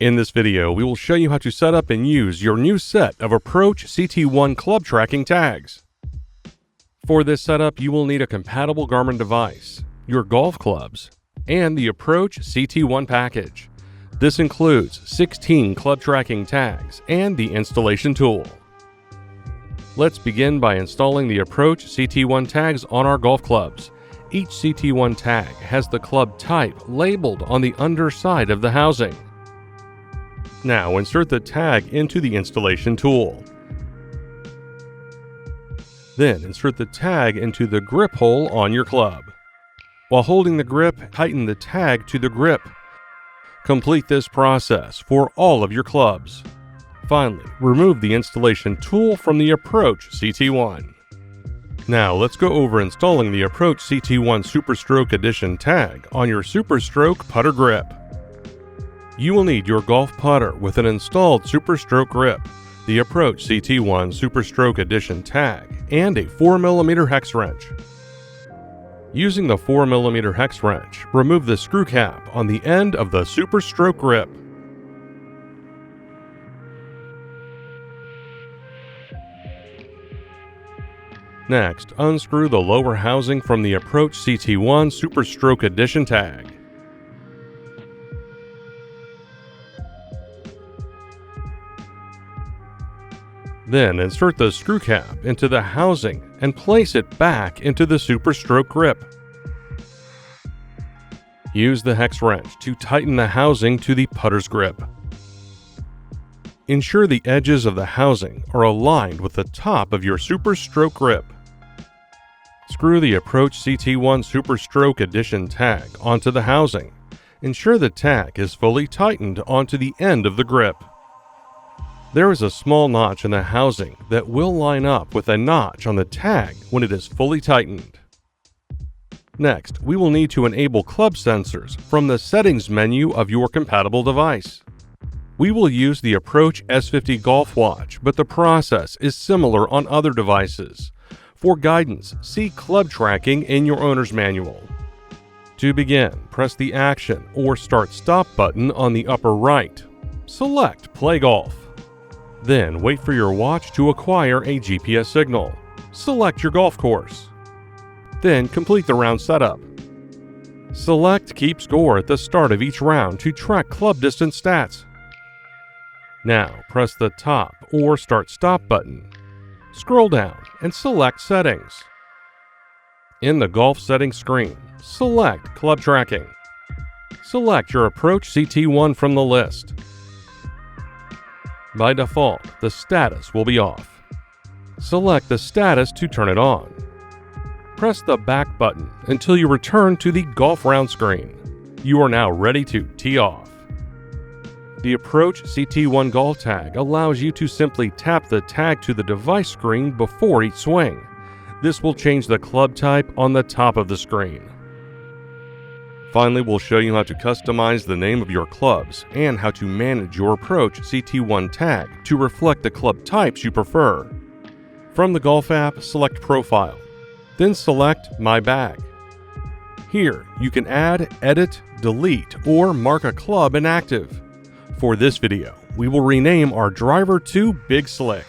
In this video, we will show you how to set up and use your new set of Approach CT1 club tracking tags. For this setup, you will need a compatible Garmin device, your golf clubs, and the Approach CT1 package. This includes 16 club tracking tags and the installation tool. Let's begin by installing the Approach CT1 tags on our golf clubs. Each CT1 tag has the club type labeled on the underside of the housing. Now insert the tag into the installation tool. Then insert the tag into the grip hole on your club. While holding the grip, tighten the tag to the grip. Complete this process for all of your clubs. Finally, remove the installation tool from the Approach CT1. Now let's go over installing the Approach CT1 Super Stroke Edition tag on your Super Stroke putter grip. You will need your golf putter with an installed Super Stroke grip, the Approach CT1 Super Stroke Edition tag, and a 4mm hex wrench. Using the 4mm hex wrench, remove the screw cap on the end of the Super Stroke grip. Next, unscrew the lower housing from the Approach CT1 Super Stroke Edition tag. Then insert the screw cap into the housing and place it back into the Super Stroke grip. Use the hex wrench to tighten the housing to the putter's grip. Ensure the edges of the housing are aligned with the top of your Super Stroke grip. Screw the Approach CT1 Super Stroke Edition tag onto the housing. Ensure the tag is fully tightened onto the end of the grip. There is a small notch in the housing that will line up with a notch on the tag when it is fully tightened. Next, we will need to enable club sensors from the settings menu of your compatible device. We will use the Approach S50 Golf Watch, but the process is similar on other devices. For guidance, see club tracking in your owner's manual. To begin, press the Action or Start/Stop button on the upper right. Select Play Golf. Then wait for your watch to acquire a GPS signal. Select your golf course. Then complete the round setup. Select Keep Score at the start of each round to track club distance stats. Now press the top or Start/Stop button. Scroll down and select Settings. In the golf settings screen, select Club Tracking. Select your Approach CT1 from the list. By default, the status will be off. Select the status to turn it on. Press the back button until you return to the golf round screen. You are now ready to tee off. The Approach CT1 Golf Tag allows you to simply tap the tag to the device screen before each swing. This will change the club type on the top of the screen. Finally, we'll show you how to customize the name of your clubs and how to manage your Approach CT1 tag to reflect the club types you prefer. From the Golf app, select Profile, then select My Bag. Here, you can add, edit, delete, or mark a club inactive. For this video, we will rename our driver to Big Slick.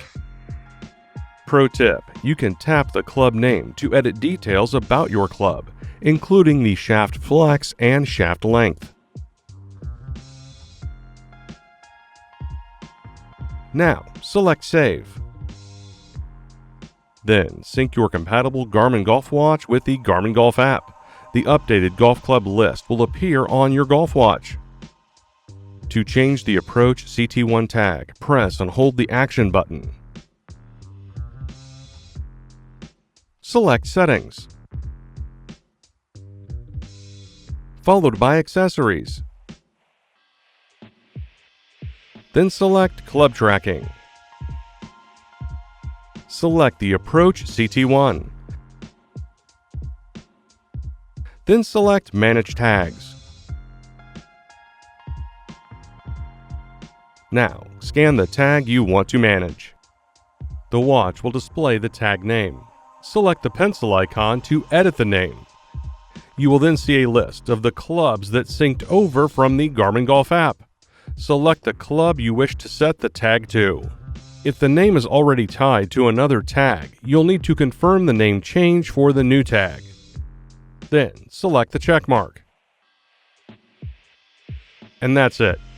Pro tip, you can tap the club name to edit details about your club, including the shaft flex and shaft length. Now, select Save. Then, sync your compatible Garmin Golf Watch with the Garmin Golf app. The updated golf club list will appear on your golf watch. To change the Approach CT1 tag, press and hold the Action button. Select Settings, followed by Accessories. Then select Club Tracking. Select the Approach CT1. Then select Manage Tags. Now, scan the tag you want to manage. The watch will display the tag name. Select the pencil icon to edit the name. You will then see a list of the clubs that synced over from the Garmin Golf app. Select the club you wish to set the tag to. If the name is already tied to another tag, you'll need to confirm the name change for the new tag. Then select the check mark. And that's it.